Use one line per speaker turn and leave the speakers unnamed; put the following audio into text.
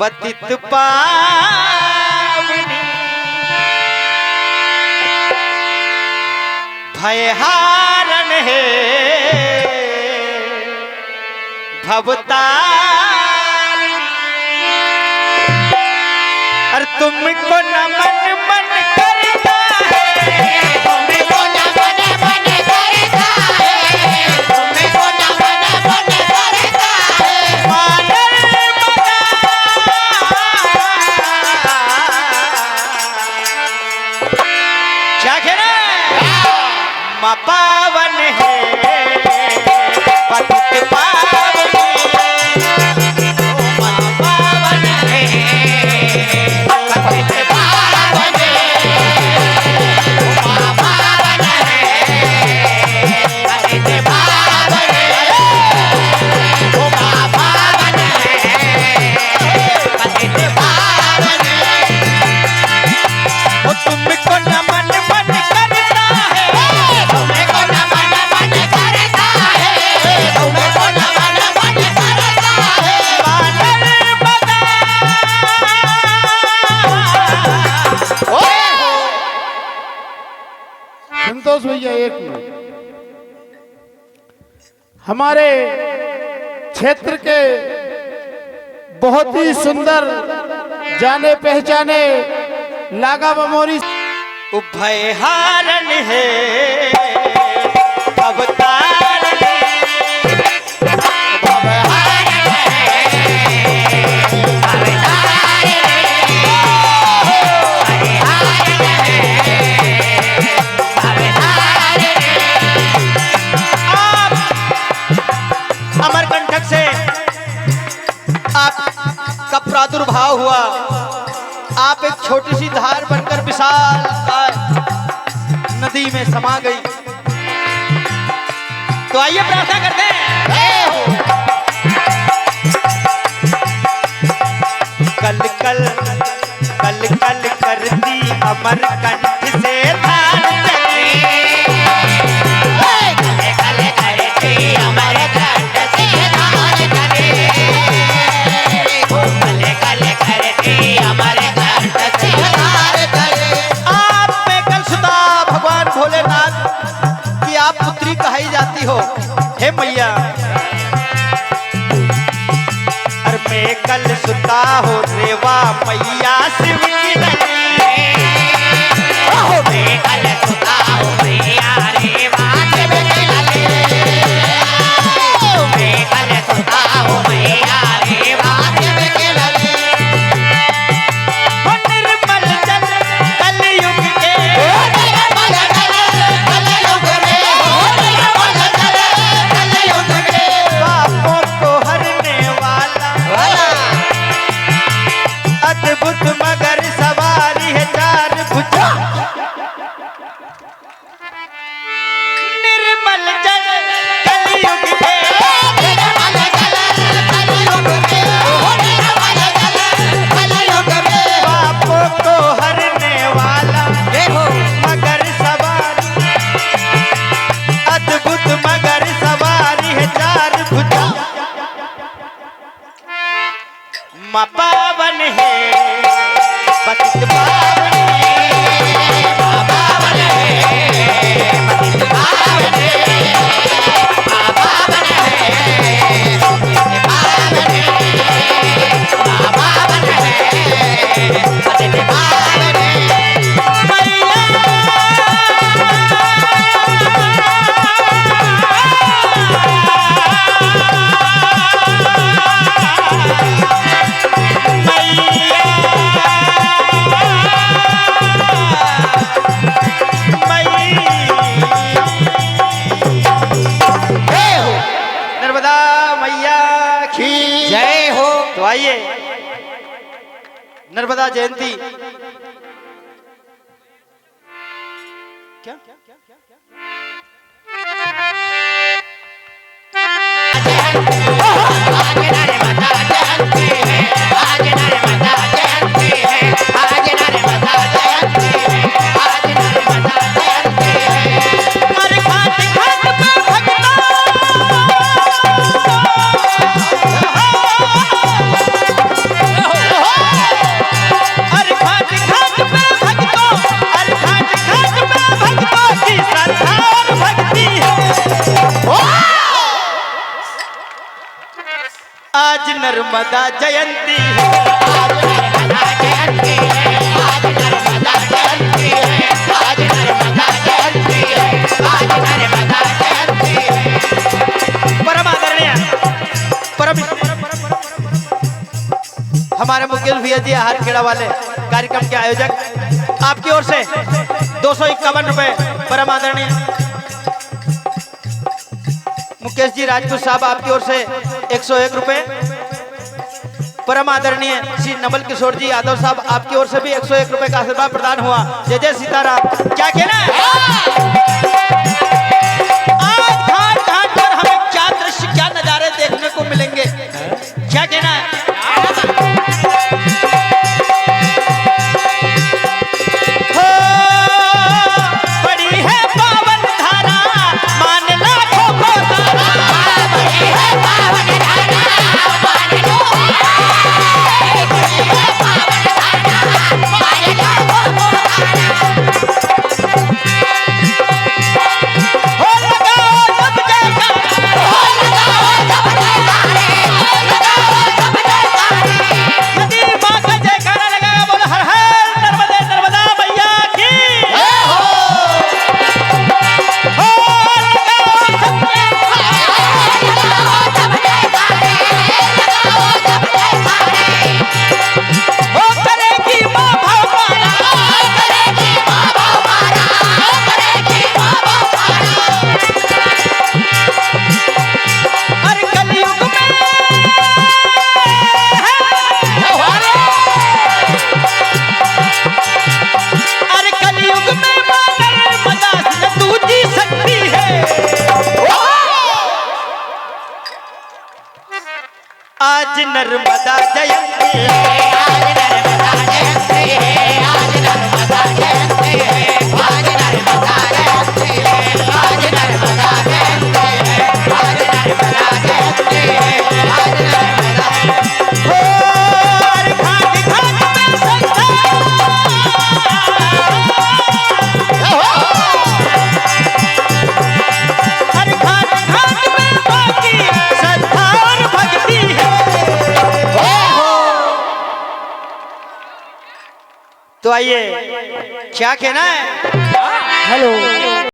पतित पावनी भयहारण है भवतारिणी। और तुमको नमन मन करता है,
तुमको नमन मन करता है, तुमको नमन मन करता है।
मानर मना क्या कहना माँ पावन है पतित पावनी, माँ पावन है पतित पावनी, माँ पावन है पतित पावनी, माँ पावन है पतित पावनी। वो तुमको नमन मन करता है,
तुमको नमन मन करता है, तुमको नमन मन करता है।
मानर मना
संतोष भैया एक मिनट, हमारे क्षेत्र के बहुत ही सुंदर जाने पहचाने लागा बमोरी
उभयहारण है अवतारिणी, अमरकंटक से आपका प्रादुर्भाव हुआ। आप एक छोटी सी धार बनकर विशाल नदी में समा गई। तो आइए प्रार्थना करते हैं। कल कल कल कल करती अमरकंठ से धार चली,
कले कले करती अमरकंठ से धार चली, कले कले करती अमरकंठ से धार चली।
आप में कल सुधा भगवान भोलेनाथ की आप पुत्री कही जाती हो। हे मैया, और मैं कल सुता हो रेवा मैया शिव की नगरी,
मैं कल सुता हूँ मैया रे माथे में लगे, मैं कल सुता हूँ मैया रे माथे में लगे।
हो निर्मल जल कलयुग के,
निर्मल जल कलयुग में, निर्मल जल कलयुग में।
पापों को हरने वाला अद्भुत मगर सवारी है चार भुजा। निर्मल जल कलयुग के,
निर्मल जल कलयुग में, निर्मल जल कलयुग में।
पापों को हरने वाला मगर सवारी, अद्भुत मगर सवारी है चार भुजा। माँ पावन है पतित पावनी,
माँ पावन है पतित पावनी, माँ पावन है पतित पावनी, माँ पावन है पतित पावनी।
नर्मदा मैया की जय हो। तो आइए नर्मदा जयंती क्या
आज नर्मदा जयंती है, आज नर्मदा जयंती है, आज नर्मदा जयंती है, आज नर्मदा जयंती है।
हर घाट घाट पे भगता नर्मदा जयंती है।
आज नर्मदा जयंती है, आज नर्मदा जयंती है, आज नर्मदा जयंती है, आज नर्मदा जयंती है।
परम आदरणीय परम हमारे मुकेश भैया जी आहार खेड़ा वाले कार्यक्रम के आयोजक, आपकी ओर से 251 रुपए। परम आदरणीय मुकेश जी राजपूत साहब, आपकी ओर से 101 रुपए। परम आदरणीय श्री नवल किशोर जी यादव साहब, आपकी ओर से भी 101 रुपए का आशीर्वाद प्रदान हुआ। जय जय सीताराम। क्या कहना है? आज घाट घाट पर हमें क्या दृश्य, क्या नजारे देखने को मिलेंगे? क्या कहना है? हो, बड़ी है पावन धारा, मान लाखों को तारा।
बड़ी है पावन धारा, मान लो बड़ी है पावन धारा, मान लो
हो लगाओ सब जयकारे,
हो लगाओ सब जयकारे, हो लगाओ सब जयकारे।
यदि माँ का जयकारा लगाया, बोलो हर हर नर्मदे नर्मदा मैया की। हो लगाओ सब हो करेगी माँ भवमाया, हर कलयुग में हर कलयुग में माँ नर्मदा से दूजी शक्ति है। आज नर्मदा जयंती है। हो हर घाट घाट में संध्या, हर घाट घाट में बाकी श्रद्धा और भक्ति है। तो आइए, क्या कहना है?
हेलो।